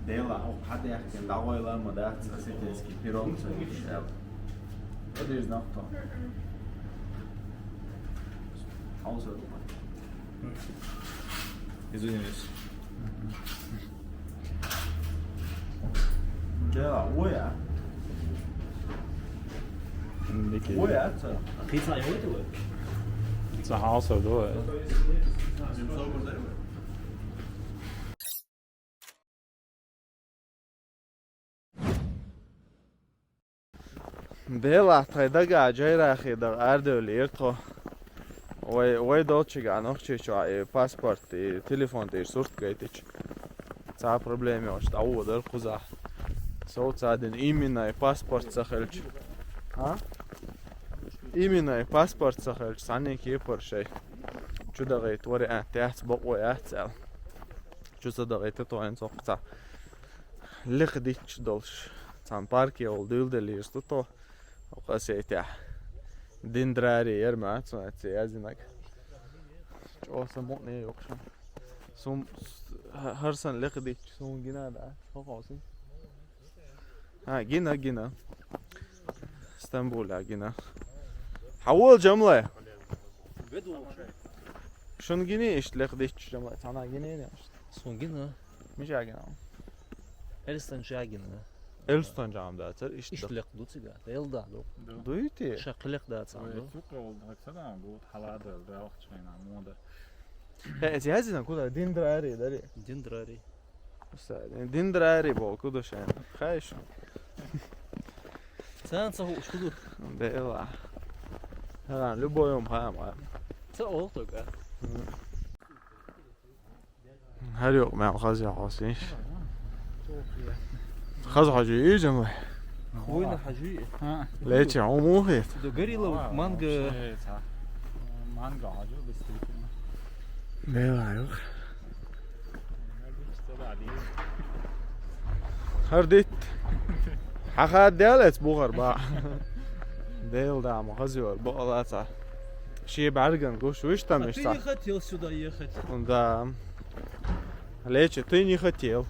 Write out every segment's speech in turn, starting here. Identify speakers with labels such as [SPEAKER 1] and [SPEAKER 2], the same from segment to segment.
[SPEAKER 1] Dela, had je echt een lauwe lama daar zit is piron zo is. Wat is nog toch? Also.
[SPEAKER 2] Извиняюсь.
[SPEAKER 1] Dela, oja. Oja, zo.
[SPEAKER 2] Pizza I want to work.
[SPEAKER 3] It's a house of door. Dela, tajda gađajra da ardeli irto. Oi dočega nohčiču pasport I telefon te surtkaitič. Tā problēma jau šitā ūdara kuzā. Saucādien iminai pasport sahaļč. Iminai pasport sahaļč sanīki ieparšai. Čudagай tori äätääts boqoi äätsääl. Čusadagay tetoen soqta. Liqditš dolš. Tām parki ol düldeliis tuto. Oqasētää. Dindrari yermät son etsi yazinak. Çoğusa muğne yokşan. Son harsan liqdik son gina da. Hoqasin. Ha gina. İstanbul'a gina. Havol jamla. Şun gini işte liqdik jamla. Sana gini ne işte.
[SPEAKER 2] Son gina.
[SPEAKER 3] Mish gina.
[SPEAKER 2] Elstan şagina.
[SPEAKER 3] Elstan jam da tır işte.
[SPEAKER 2] İşlik dutsiga. Elda do.
[SPEAKER 3] Duyti.
[SPEAKER 2] Şaqliq da tsandu.
[SPEAKER 4] Çok oldu. Haksana bu halada da vakçayna moda.
[SPEAKER 3] Etsi yazina kuda dindrari dari.
[SPEAKER 2] Dindrari.
[SPEAKER 3] Dindrari bol kuda şey. Xayş.
[SPEAKER 2] Sen sahu şudur.
[SPEAKER 3] Dela. Hemen любой хама.
[SPEAKER 2] Sen oltuk ha.
[SPEAKER 3] Her yok mı خازي حسين. خازي حاجي ايه جمله.
[SPEAKER 2] Khoyna haji.
[SPEAKER 3] ليش عموهي.
[SPEAKER 2] Do gorilla manga.
[SPEAKER 4] Manga hacı bistrik.
[SPEAKER 3] Dela yok. هرديت حقا ديالت بوغر با ديل دا مخزيور بقلاتا شي بعرقن قوش ويش там
[SPEAKER 2] Ты не хотел сюда ехать.
[SPEAKER 3] Да. Лечи, ты не хотел.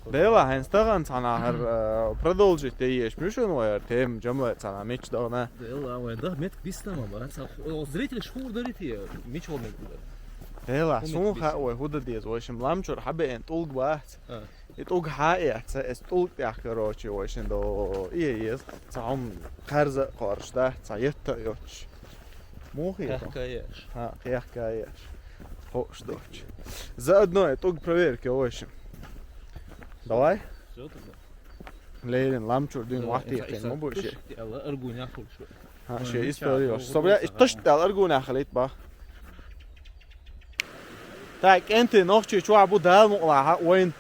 [SPEAKER 3] Дела, хэнстаган цанахар продолжить ты ешь мишунвайр тем жамла цана меч дагна.
[SPEAKER 2] Дела, ой, да, мет бистама ба. Зрители шхур дарит я. Меч ол мет.
[SPEAKER 3] Дела, сумха ой худа диз ойшим ламчур хабе эн тулг баат. يتوق حقيقة استولق يحكروشي ويشن دو إيه تعم خرز قارش ده تعيط يوش موخي
[SPEAKER 2] Хакаеш.
[SPEAKER 3] ها يحكايش خوش دوش заодно يتوق проверки ويشن давай
[SPEAKER 2] Всё тогда.
[SPEAKER 3] ليلين لامчур дин وقتي يخين مو بوشي
[SPEAKER 2] Ала аргуня хулшу.
[SPEAKER 3] ها شي исторيوش صبرا اتشت الارجونا خليت با تاك انت نوخشي شو عبو دال مقلع وين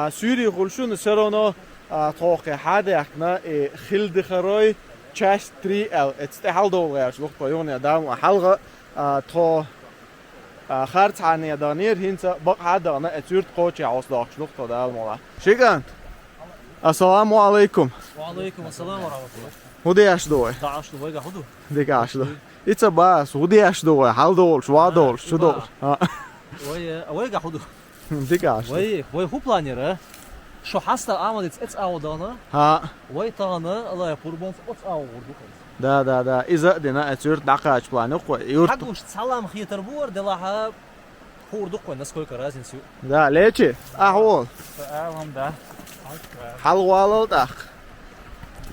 [SPEAKER 3] سوري خلشون سرونو توقع حدا احنا خلد خروي تشاش 3 ال اتستحال دولغاش وقت بيون يدام حلقة تو خارج عن يدانير هنسا بق حدا انا اتسورت قوتي عوصداقش وقت دال مولا شكرا السلام عليكم
[SPEAKER 2] وعليكم السلام ورحمة الله.
[SPEAKER 3] هودي اش دوي
[SPEAKER 2] داعش ويغا هدو.
[SPEAKER 3] ديك اش دو اتس باس هودي اش دوي حال دول شوا دول شو دول
[SPEAKER 2] ويغا هدو.
[SPEAKER 3] ديك اش
[SPEAKER 2] وي هو планера. Шо хаста амадец эц аудана.
[SPEAKER 3] ها
[SPEAKER 2] Вай тана الله يقربان эц аурду.
[SPEAKER 3] да إذا دينا اتسورت دقاش بلانو يورت
[SPEAKER 2] Хагуш салам хитер бор делаха хурдук насколько разницу.
[SPEAKER 3] Да лечи احوال
[SPEAKER 4] Ağlam da.
[SPEAKER 3] حلوالو داخ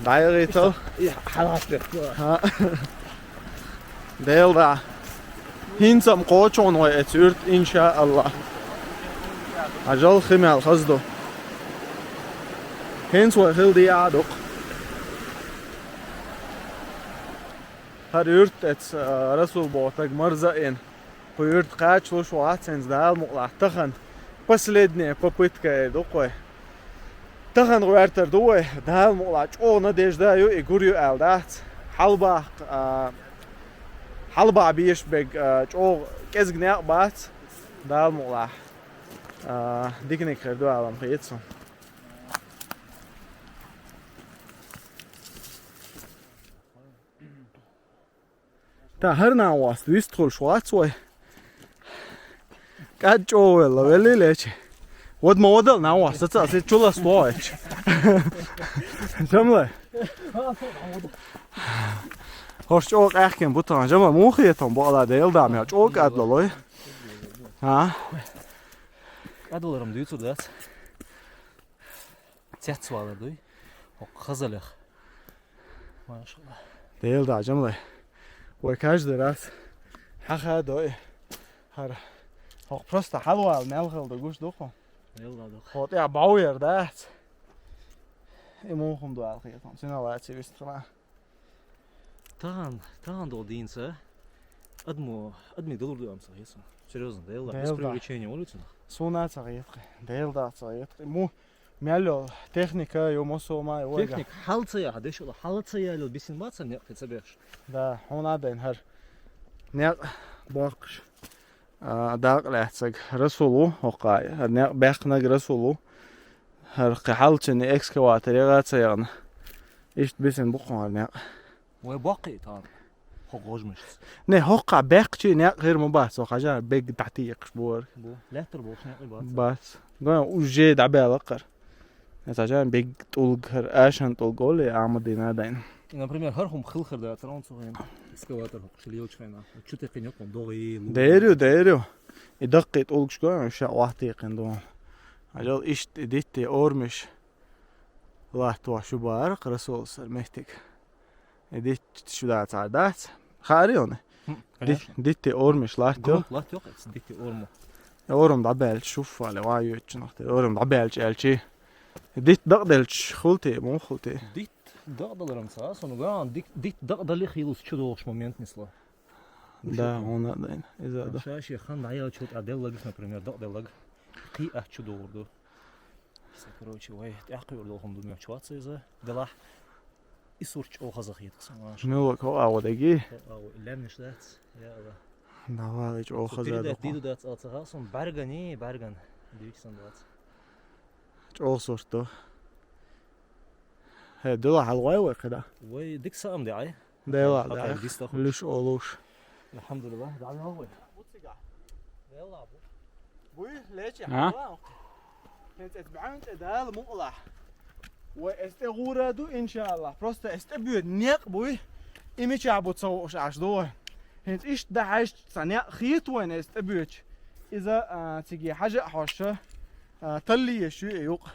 [SPEAKER 3] دايريتو
[SPEAKER 2] حلقة.
[SPEAKER 3] ها ديل دا هينسم قوچون و اتسورت ان شاء الله اجل خمال خزدو هينس و خلدي عادق هر يورت اتس رسول بوتاق مرزقين ويورت قاچلو شواتسنز دال مقلع تخن последняя попытка докой تخن غوارتر دوه دال مقلع چو надеждаю и гурю алдат حلبا بيش بق چو كزغنيا بات دال مقلع ديكنيك خردو عالم خيتسون تا هر نواست ويستخل شواتسوي قد جوه لولي ليش ود ما ودل ناوه ستة ست شو لستواج جملة هرش اوق احكم بطان جملة مو خيتهم بقلا ديل دامي هرش اوق ادلالوي ها
[SPEAKER 2] Adalarım diyor tudat. Tiyat sualar diyor. O kazalıq. Maşallah.
[SPEAKER 3] ديل دا جملة وكاج درات حخا دوي هر هو просто حلوة الملخل دقوش دوخو
[SPEAKER 2] Yıldadık.
[SPEAKER 3] خاط يا باوير دات إموهم دو الخيطان سنة لا تسويست خلا
[SPEAKER 2] Таған да дейінсі. Адми долар дуям сағайсың. Серьезно, дейл да.
[SPEAKER 3] Дейл
[SPEAKER 2] Без
[SPEAKER 3] да.
[SPEAKER 2] привлечения улицу.
[SPEAKER 3] سونا تغيطقي ديل دا تغيطقي مو ميالو تكنيكا يوموسو ما يوجا
[SPEAKER 2] Техник халцая, деш ола халцая ил бисин баца не қецебеш.
[SPEAKER 3] دا هونا دين هر نيق باقش داق لحسك رسولو وقاي هر نيق باقنق رسولو هر قحالتشني اكسكواتر يغاتسيغن إيشت بيسن بقون هر نيق
[SPEAKER 2] Ve baqi tan. Hoqojmuş.
[SPEAKER 3] نه هقع باقشي نيق غير مباس وقاجا بيق تعتيق شبور
[SPEAKER 2] Bu letter boş ne ibat.
[SPEAKER 3] بس قوي وجيد عبالقر نتاجان بيق طولق هر آشان طولقولي عمدينا دين
[SPEAKER 2] И, например, хархум хилхер да трансуген. Эскаватор хоқшилио чхайна. Чуте қинёқом доғи.
[SPEAKER 3] دايريو يدقي طولق شكوي مش واحتيقن دوم عجل إشت إديتي أورمش الله توا شو بارق رسول سر مهتك إديت شو دات عادات خاريونه ديتي أورمش لاتو
[SPEAKER 2] Grunt lat yok. Dikti olma.
[SPEAKER 3] أورم دعبالش شوف على وايو تشنختي أورم دعبالش ألشي ديت دقدلش خلتي مو خلتي
[SPEAKER 2] Dit dağdalarım sağa sonu gan dit dağdalı xilus чудовищ момент несла.
[SPEAKER 3] да هنا دين إذا ده
[SPEAKER 2] Шаши хан даял чут аделлагис, например, дağдалаг. Қи ах чудовурду. Все, короче, вай, тяқи урдолхум думаю, чуваться из-за делах. И сурч охазах етқсан.
[SPEAKER 3] شنو لك هو أودجي
[SPEAKER 2] Ау, лемниш дат. Я да.
[SPEAKER 3] давай أوخذ
[SPEAKER 2] Передат
[SPEAKER 3] هذا
[SPEAKER 2] диду дат алцагасон баргани барган. Дивиксан дат.
[SPEAKER 3] أوخ صورته هي دول حلوة كده
[SPEAKER 2] Вай дик сам дай.
[SPEAKER 3] ده
[SPEAKER 2] Hatta
[SPEAKER 3] لا
[SPEAKER 2] дистах.
[SPEAKER 3] ليش أولوش
[SPEAKER 2] Elhamdülillah. Dai hava. Yalla bu.
[SPEAKER 3] بوي ليش
[SPEAKER 4] ها؟
[SPEAKER 3] انت اتبعون ده المقلع واستغورادو ان شاء الله просто استبيو نيق بوي ايميش ابو تصوش عشدوه انت ايش ده عايش صنع خيط وين استبيوش اذا تيجي حاجه حوشه تلي شو يوق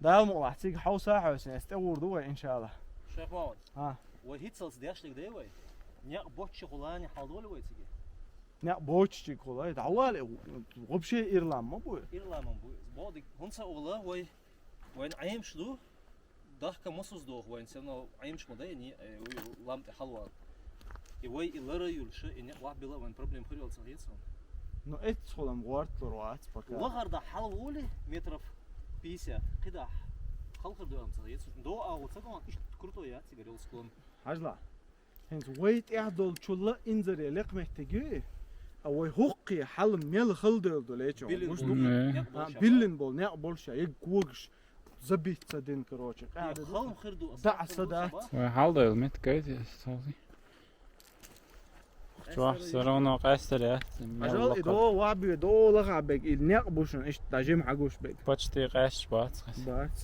[SPEAKER 3] ده المقلع تيجي حوسه حوسه استغوردو ان شاء الله
[SPEAKER 2] Şeyh Mahmut.
[SPEAKER 3] Ha.
[SPEAKER 2] Ve hiç sals diyaşlık değil mi? Ne boş şokulani haldalı ve tigi.
[SPEAKER 3] نيق بوتشي كولا دعوالي غبشي ايرلان ما بوي
[SPEAKER 2] İrlamam bu. Bu dik hunsa oğla ve ayım şdu. Dahka masuz doğ ve sen o ayım şmadı ni lam halwa. Ve ilara yulşu ne vah bila ve problem hırıl sahiyetsin.
[SPEAKER 3] نو ادخل مغورت روات بكا
[SPEAKER 2] Lağar da halvuli metraf 50 qida. Халқыр дуам сahiyetsin. Do ağ tsaqan iş kurto ya sigaril sklon.
[SPEAKER 3] حجلا هنز ويت اعدل تشولا انزر يلق محتاجي او هوقي حلم ميل خلدل دوليچو مش بيلن بول نيق بولشا يقوغش زبيت صدين كروچ قاعد
[SPEAKER 2] Халм خردو
[SPEAKER 3] دع صدات
[SPEAKER 4] وحالده المت قيد صوتي شو سرونا قاستر يا
[SPEAKER 3] اجل دو وابي دو لغابك نيق بوشن ايش تاجم حقوش بك
[SPEAKER 4] باتشتي قاش بات
[SPEAKER 3] بات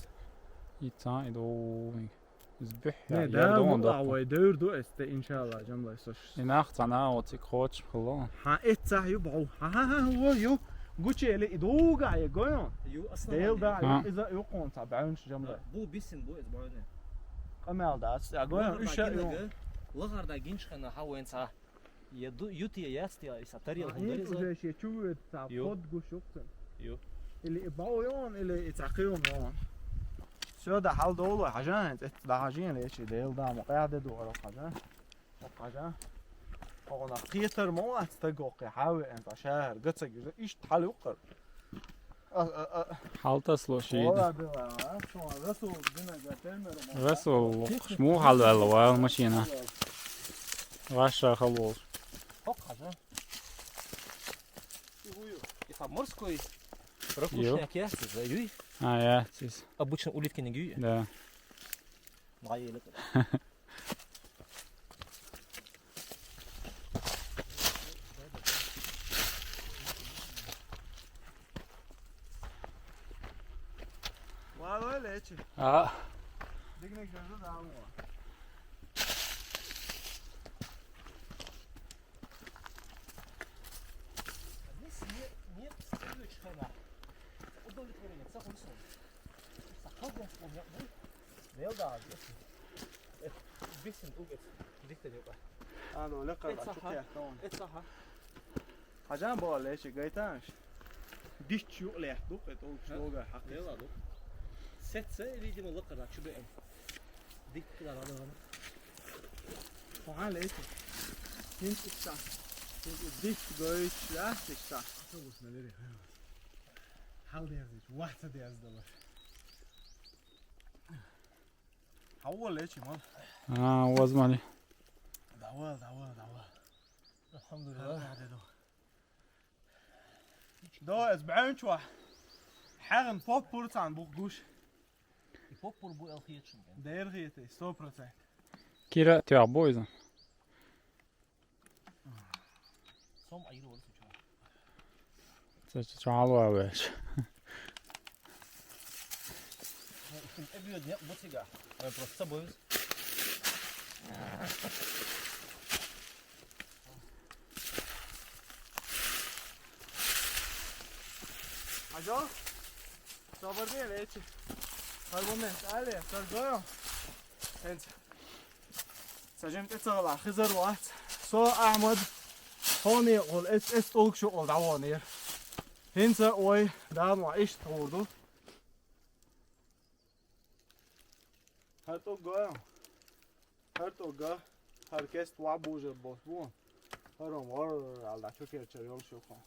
[SPEAKER 4] يتا يدو زبح
[SPEAKER 3] نه ده مقطع ويدور دو است ان شاء الله جمله يسوش
[SPEAKER 4] يناخت انا وتي كوتش خلون
[SPEAKER 3] ها اتسع يبعو ها هو يو قوتشي اللي يدوغا يقويون
[SPEAKER 2] Yo aslan.
[SPEAKER 3] ديل دا
[SPEAKER 4] ها.
[SPEAKER 3] اذا يقون تابعونش جمله
[SPEAKER 2] Bu bisin bu ezbarne.
[SPEAKER 3] قمال دا يقويون ايش
[SPEAKER 2] Lağar da genç xana hawensa. Yedu yutiya yastya isa tariyal
[SPEAKER 3] هيك
[SPEAKER 2] hundariza.
[SPEAKER 3] وجه شي شو تاع
[SPEAKER 2] يو.
[SPEAKER 3] فود قشوقتن
[SPEAKER 2] يو.
[SPEAKER 3] اللي يبعوون اللي يتعقيهم يون شو ده حال دولو حاجان ده حاجين ليش ديل دا مقاعدة دورو حاجان حاجان هو قيتر مو استقوقي حاول انت شهر قصك ايش تحل يقر
[SPEAKER 4] حالته سلوشي
[SPEAKER 3] والله بلا شو رسول دينا قاتلنا
[SPEAKER 4] رسول مو حال الوال ماشينا غاشا خلوص
[SPEAKER 2] Hok haja. Yuyu. Ifa морской.
[SPEAKER 4] Ю.
[SPEAKER 2] Ракушняк ясти за юй.
[SPEAKER 4] يا تيس
[SPEAKER 2] Обычно улитки не гюй.
[SPEAKER 4] да
[SPEAKER 2] Гаеле.
[SPEAKER 3] Var öyle içi.
[SPEAKER 4] Ja.
[SPEAKER 3] Diknek nerede daha mı var?
[SPEAKER 2] Niye steliyor çıkayla? O da öyle verecek. Sağ onu söyle. Sakal da onu yapmayı. Ne oldu abi? Bilsin o geç. Dikte yok.
[SPEAKER 3] Hadi öyle kadar.
[SPEAKER 2] Et
[SPEAKER 3] Çok
[SPEAKER 2] saha.
[SPEAKER 3] iyi. Tamam.
[SPEAKER 2] Et saha.
[SPEAKER 3] Hacam bu öyle içi. Gaytanış. Diş yok le. Duk et ol. Şoga.
[SPEAKER 2] Ne
[SPEAKER 3] Hakkı.
[SPEAKER 2] oldu? Setse elidim o kadar şu benim. Dik kadar alalım.
[SPEAKER 3] Falan le içi. Hint içten. Diş göğüç ya. İçten.
[SPEAKER 5] Autobus neleri? Hal derdik, wahta derdiler.
[SPEAKER 3] Hava le içi mal.
[SPEAKER 4] Ah, وزمالي.
[SPEAKER 5] Dava.
[SPEAKER 2] Elhamdülillah.
[SPEAKER 3] دو اسبوعين شوح. حاغن فوق بورتان بوغوش.
[SPEAKER 2] İpopur bu elhiyet çünkü.
[SPEAKER 3] داير غيتي 100%.
[SPEAKER 4] كيرا تاع بويزن.
[SPEAKER 2] Som ayrı olsun çok.
[SPEAKER 4] تعالوا واش.
[SPEAKER 2] Ebiyor ne bu siga. Ben просто boyuz.
[SPEAKER 3] عجل صبر بيه ليتي هالمومنت علي صار انت سجمت اتصل خزر وقت سو احمد هوني يقول اس طولك شو قول دعوانير هنسا اوي دام وعيش تقولدو هرتو قا هركست وعبوجة بوسبون هرم ور على شو كيرتشر يول شو خون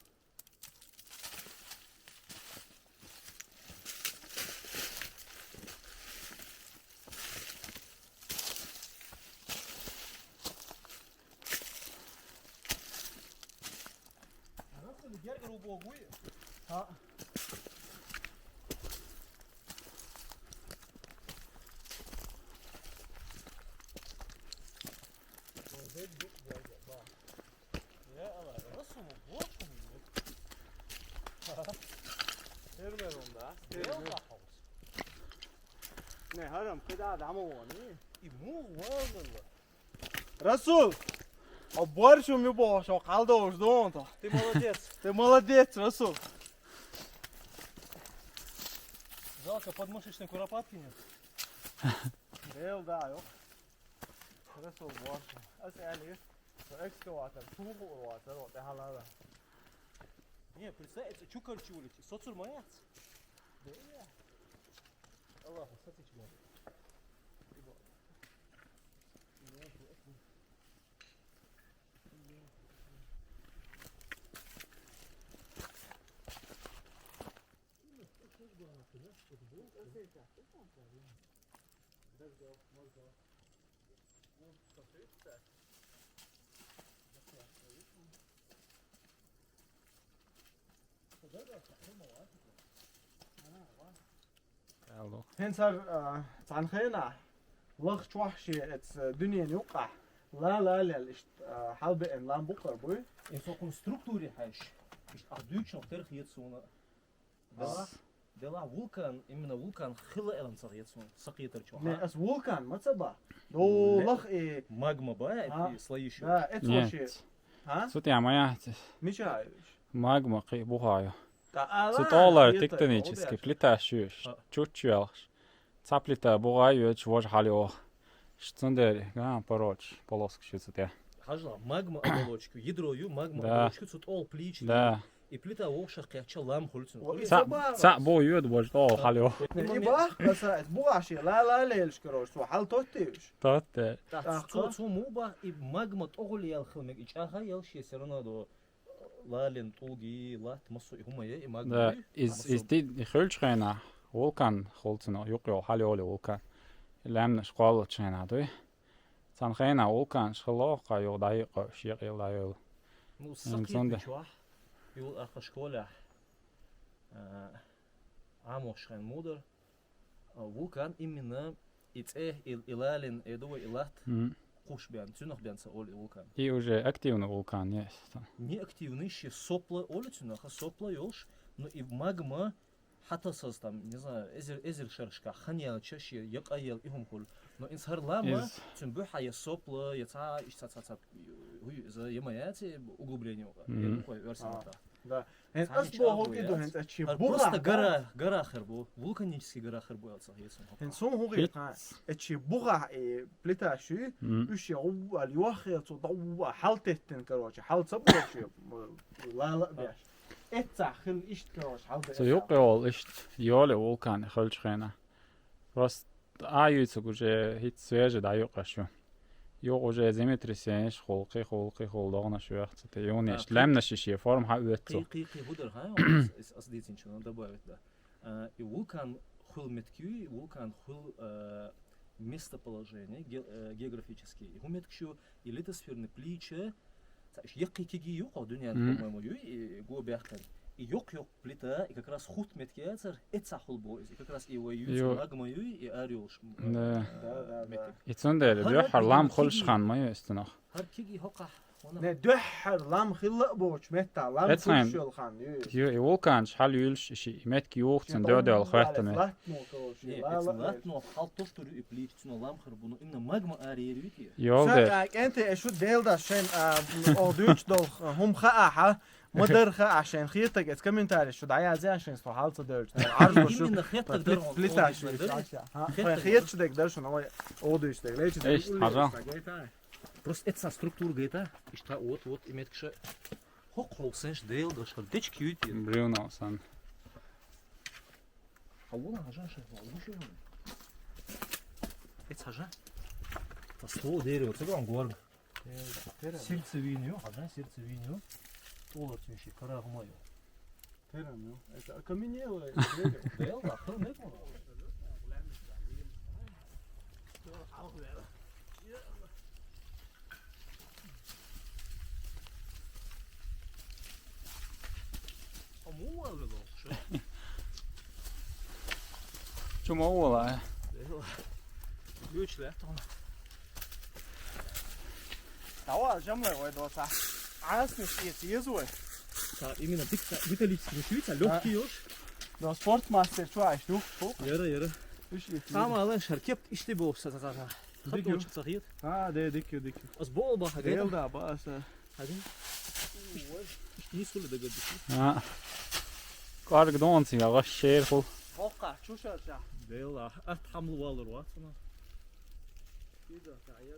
[SPEAKER 2] Nasıl diğer grubu bu?
[SPEAKER 3] ها
[SPEAKER 2] Ya Allah. Nasıl bu? Bu mu?
[SPEAKER 3] هرمرون ده
[SPEAKER 2] Ne oldu?
[SPEAKER 3] نه هرم كده قاعد عمواني
[SPEAKER 2] İmu var valla.
[SPEAKER 3] رسول عبارشو میبا شاقل داشت دون تا
[SPEAKER 2] Ти молодець.
[SPEAKER 3] ты молодец رسول
[SPEAKER 2] Жалко, подмышечной куропатки нет.
[SPEAKER 3] ديل ده يو رسول بارشو اسألي экскаватор тугу واتر وتي حالا
[SPEAKER 2] Не, представляете, чукар чулите. Соцур маяц. Да я. Allah, satı çıkıyor.
[SPEAKER 4] يلا.
[SPEAKER 3] هنسر تعنخينا لغ وحشي اتس دنيا يوقع لا حلب ان لام بقر بوي
[SPEAKER 2] En son konstrukturi haş. İşte Ardüç'ün terhiyet sonu. Dela vulkan, именно vulkan хила элан сагет сonu. Сакетер чоха.
[SPEAKER 3] не اس وولكان ما تصبح دو لغ اي
[SPEAKER 2] Магма ба, слои еще.
[SPEAKER 3] да اتس وحشي
[SPEAKER 4] Нет.
[SPEAKER 3] ها
[SPEAKER 4] Сут я моя
[SPEAKER 3] مش عايش
[SPEAKER 4] магма قي بوهايو.
[SPEAKER 3] تعال
[SPEAKER 4] Сут олар тектонически плита шуш. Чуть-чуть. Цаплита бухаю, чего же халио. Штундери, пороч, полоск шуцуте.
[SPEAKER 2] Хажла, магма оболочку, ядрою, магма
[SPEAKER 4] Да.
[SPEAKER 2] оболочку, тут ол плич.
[SPEAKER 4] Да.
[SPEAKER 2] И плита ошах кяча лам хульцун.
[SPEAKER 4] Ца бо юд бож то халио.
[SPEAKER 3] يبقى بس بوغاشي لا ليش كروش سو حل توتيش
[SPEAKER 4] Тот.
[SPEAKER 2] Цу муба и магма тогли ял хилмек ичаха ял шесерона до лален туги лат масу ихумая и магма.
[SPEAKER 4] Да, is dit хölschreiner. Vulkan холцно, юкё халиоле vulkan. Лемна школа чена, да? Цанхена vulkan шхлоха юдай шиq юдай.
[SPEAKER 2] Ну,
[SPEAKER 4] Инсонда.
[SPEAKER 2] сакет чуах. Юл аха школа. Амошхан мудр. Вулкан именно илален эдова илат куш бян, цюнах бянца оли вулкан.
[SPEAKER 4] И уже активный вулкан есть.
[SPEAKER 2] Неактивный ще сопла оли цюнаха, сопла ёлш, но и магма حتى صوص там, не знаю, эзер шершка, ханьял, чаще, як аел, и хумхул. Но инсхар лама,
[SPEAKER 4] Из-
[SPEAKER 2] тем бюха я сопла, я ца, и ца, за ямаяти углубление,
[SPEAKER 4] Мгм.
[SPEAKER 2] я такой версия.
[SPEAKER 3] Да. Хенс
[SPEAKER 2] Сами
[SPEAKER 3] асбо хог
[SPEAKER 2] чабу,
[SPEAKER 3] иду
[SPEAKER 2] я.
[SPEAKER 3] хенс ачи
[SPEAKER 2] Просто
[SPEAKER 3] буга.
[SPEAKER 2] гора хербу, вулканический гора хербу, я ца,
[SPEAKER 3] Хенс сон хог иду ачи буга плита شو
[SPEAKER 4] مم.
[SPEAKER 3] وش يعو اليوخي ضو حالتين كروش حال صبر شو لا بيش اتسع خل ايش كروش حال
[SPEAKER 4] Så joqeol ist jole vulkan hölchena. Rost ayutsu guje hit sveje da joqashu. Joquje zemetrisen xolqi xoldogna shuaqt te yoni ist lemna shishi form ha uetso.
[SPEAKER 2] قي هودر ها قصدي نشوف добавить да и вулкан хул меткю вулкан хул местоположение географический и меткшу и литосферный плече яқи киги юқ дөньяны по-моему и го бяхтан и yok плита и как раз худ меткяцер это хул бо и как раз и воюют магма и ариош
[SPEAKER 4] Да.
[SPEAKER 3] да.
[SPEAKER 4] Itsundere bir harlam xolshxan ma yestnach.
[SPEAKER 2] har kigi hoqa
[SPEAKER 3] Ne döhher lam khilla boç metta lam
[SPEAKER 4] Etmem.
[SPEAKER 3] şol khan
[SPEAKER 4] Jo i vulkan hal yulsh shi metki yoqtsun dödel xwatme.
[SPEAKER 2] لا نو حال تفتر إبليس تنو لام خربونو إن ماجما أريريتي
[SPEAKER 4] Yolde
[SPEAKER 3] انت شو ديل دا شين او دوتش دول هم خاحه مدر خا عشان خيتك ات كومنتاري شو دعيا زي عشان سو حالته درج عرض شو
[SPEAKER 2] إن خيتك در
[SPEAKER 3] بليتا شو خيت شو دك درش نو او دوتش دك ليش
[SPEAKER 4] Echt, haja.
[SPEAKER 2] просто это структура гейта и что вот имеет кше хок холсенш дейл да что деч кьюти
[SPEAKER 4] Bruno san.
[SPEAKER 2] хавула хажа ше лучше это хажа по стол дерево это он гор сердцевиню хажа сердцевиню то тюши карагмаю
[SPEAKER 3] это каменело
[SPEAKER 2] дейл да хо не было مو ولا شو
[SPEAKER 4] Чума ola.
[SPEAKER 2] ليش لا طبعا
[SPEAKER 3] دوا جمله ويدو صح عاس مش يزوي
[SPEAKER 2] именно металлический швейца легкий ёж
[SPEAKER 3] до спорт мастер чуа штук
[SPEAKER 2] яра сама алан шаркеп иште болса таза хату чыкса хит
[SPEAKER 3] ده ديك
[SPEAKER 2] аз бол ба
[SPEAKER 3] ديل
[SPEAKER 2] хагел
[SPEAKER 3] да бас
[SPEAKER 2] хагел не суле да гади
[SPEAKER 4] Ja. Karg donsi ja sher hol.
[SPEAKER 3] هوقع شو شرشا
[SPEAKER 2] дела ат хамл валер ва сана
[SPEAKER 3] كده تعيا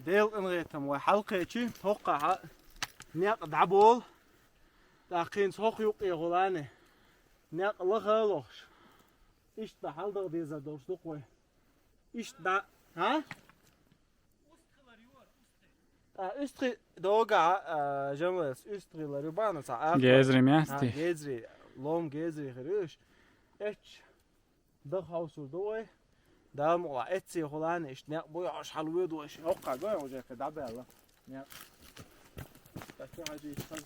[SPEAKER 3] ديل انغيتم وحلقة شي توقع نيق دعبول داقين سوق يقي غلاني نيق لغلوش إيش بحال ديزا دوش دقوي إيش دا ها Üstri doga jamles üstri la rubana sa
[SPEAKER 4] Gezrim yasti.
[SPEAKER 3] gezri lom gezri khirish ech da hausul doy da mo etsi holan ish ne boy ash halwe do ish oqa goy oja ka da bella ne ta ki haji khal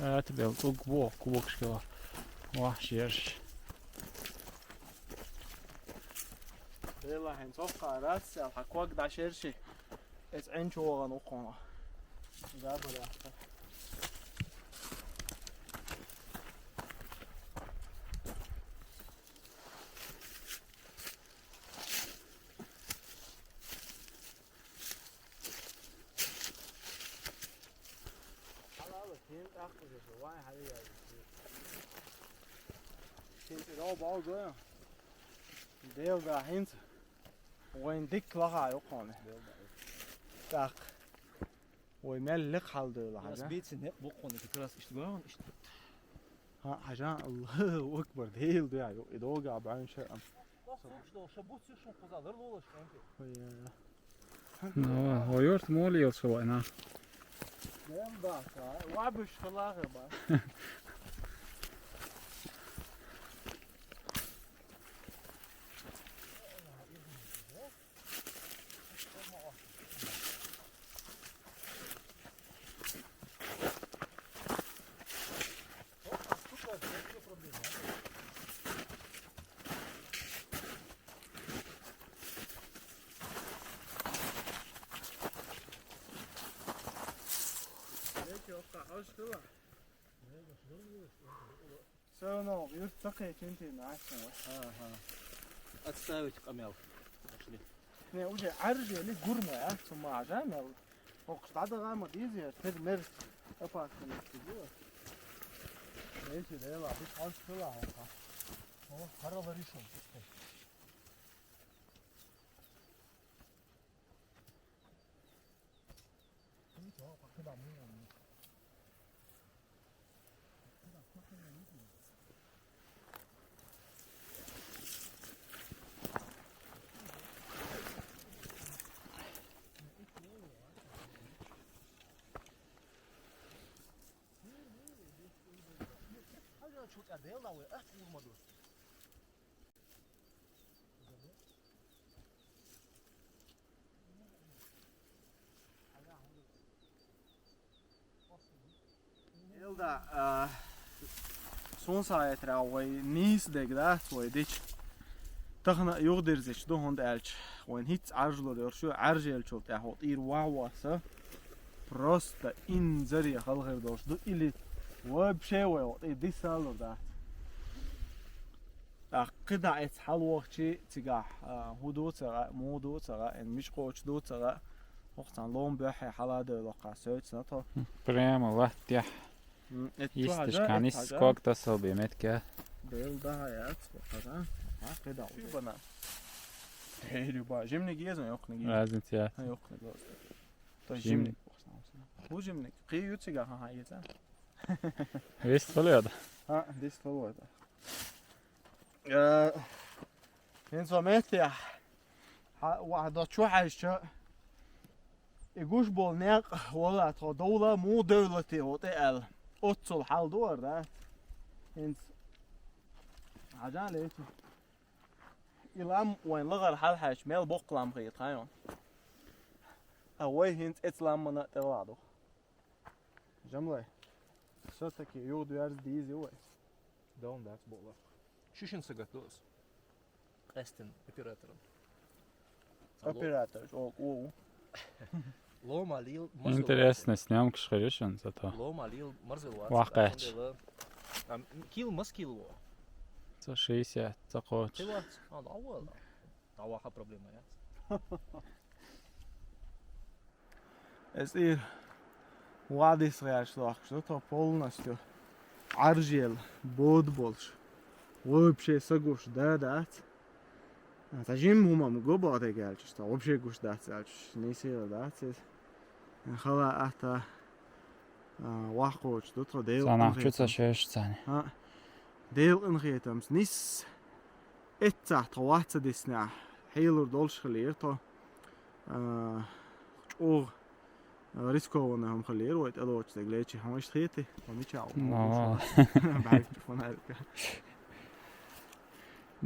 [SPEAKER 4] Evet bel kubok şkala. Vah şer.
[SPEAKER 3] Bella hen soqa ras al hakwak da shershi es encho ogan oqona da bala Deel daar hint. وين ديك لغا يقون داق ويمل لك حال دول
[SPEAKER 2] аз
[SPEAKER 3] حاجة
[SPEAKER 2] бейте не бокон это как раз иште ган иште
[SPEAKER 3] ها حاجة الله أكبر ديل ده يدوق عبان شيء
[SPEAKER 4] No, hoort mooi als gewoon, nou.
[SPEAKER 3] Nem da, wabish khalaga ba. So no, you're okay, tinti nice.
[SPEAKER 2] Отставить камел. Пошли.
[SPEAKER 3] Ne uje arje li gurma ya, suma ajam ya. Oqtada gama dizi ya, ter mer apartman istiyor. Neyse de la, bir alçıla ha. O karaları şun.
[SPEAKER 2] Çok adayla ve vurmadı.
[SPEAKER 3] Ilda son saetra way nis degdat way dich. Takhna yugdirzich do hond elch. When hits arjlo şu arjel çok ya hot ir wawasa. Просто in zari khalgir dosh do ili وبشي وي دي سالو ده قطع حلوة تجاه هدوء ترى مودو ترى إن مش قوش دو ترى وقتاً لون بحي حلا ده لقى سويت نتو
[SPEAKER 4] Prema vatja. Istiš kanis skog to se obimetke.
[SPEAKER 3] بيل ده يا أكسبر قطع بنا هيري با جمني جيزن يوقني جيزن
[SPEAKER 4] Razim ti ja.
[SPEAKER 3] يوقني جيزن تو جمني هو جمني قيو تجاه هاي ده
[SPEAKER 4] Visst oluyor da.
[SPEAKER 3] Ja, det står det. En som heter jag. واحد شو حاجة يقوش بالناق ولا دولة مو دولتي وتقل أتصل حال دور ده انت عجان ليش إلام وين لغر حال حاجة ميل بقلام خيط هايون أوي هنت إتلام من تلادو جملة Все-таки його дуяр здійзи ой.
[SPEAKER 2] Down that bola. Şişin sıgatıyoruz. Estin operatörüm.
[SPEAKER 3] Оператор, о.
[SPEAKER 2] Loma lil.
[SPEAKER 4] Интересно, снямки шхаришен зато.
[SPEAKER 2] Loma lil марзелват.
[SPEAKER 4] Вақач.
[SPEAKER 2] Кил маскил во.
[SPEAKER 4] За 60, за коч.
[SPEAKER 2] Ти вот, а да вала. Да ваха проблема я.
[SPEAKER 3] Es ir Владис реально что-то полностью аржел, бод больше. Вообще сагуш да. Зачем мумам гоба да гальч, что вообще гуш да, не сила да. Хала ата вахоч что-то дел.
[SPEAKER 4] Sana kütse şeş sani.
[SPEAKER 3] Ha. Deel ingeetams nis etta tawatsa disna heelur dolsh geleerd to o riskovane هم خلير ويت ألوش تقليتش همش خيتي ومش عاو بعرف تفون هالك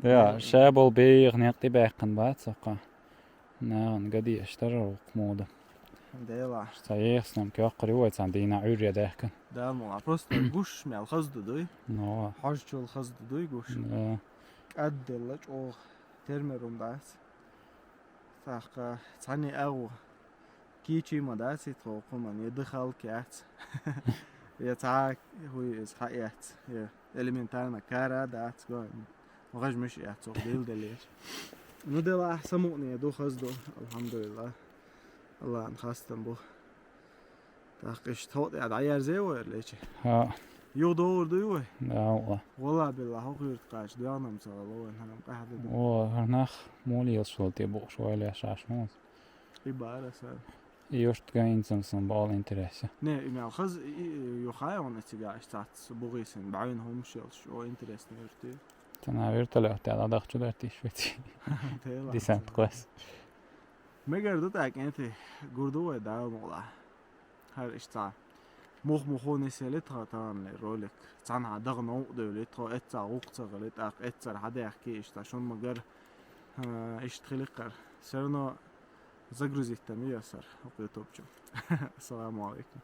[SPEAKER 4] Ja, شابل بيغ نقطي باقن بات سقا. نعم قدي اشترى وقمودة.
[SPEAKER 3] ديلا
[SPEAKER 4] صحيح سنم كأقري ويت عندنا عوريا داكن.
[SPEAKER 3] ده مو بروست جوش مع الخزد دوي
[SPEAKER 4] نو.
[SPEAKER 3] حاج شو الخزد دوي جوش قد اللج أو ترمرم داس فاق ثاني أو كيشي ما داسي تروقو من يدخل كيات يتعاك هو إسحاقيات إليمنتارنا كارا دات قوين وغاج مش ياتو ديل دليش نو ديلا أحسن مؤني دو خزدو الحمد لله الله نخاستن بو تاقش توت ياد عيار زيوه ليش
[SPEAKER 4] ها.
[SPEAKER 3] يو دور دوي
[SPEAKER 4] لا
[SPEAKER 3] والله بالله هو غير تقاش ديانا مسغلو هنا مقاعد
[SPEAKER 4] وهناخ مولي يصولتي بو شوية ليش عشموت.
[SPEAKER 3] يبقى سال
[SPEAKER 4] Just ga insamsam bal interesse.
[SPEAKER 3] Nej, men خز يخاي وانا تيجا اشتات بوغيسن بعين هم شو انترست نيرتي
[SPEAKER 4] تناوير طلعت على ضغط شو درتي شويتي دي سنت كويس
[SPEAKER 3] مگر دو تاك انت قردوه داو مغلا هر اشتا مخو نسيلتها تان رولك تان دغ نو دولتها اتسا وقت غلط اق اتسا حدا يحكي اشتا شون مگر اشت خلقر سرنا زگروزیت میاسر. السلام عليكم.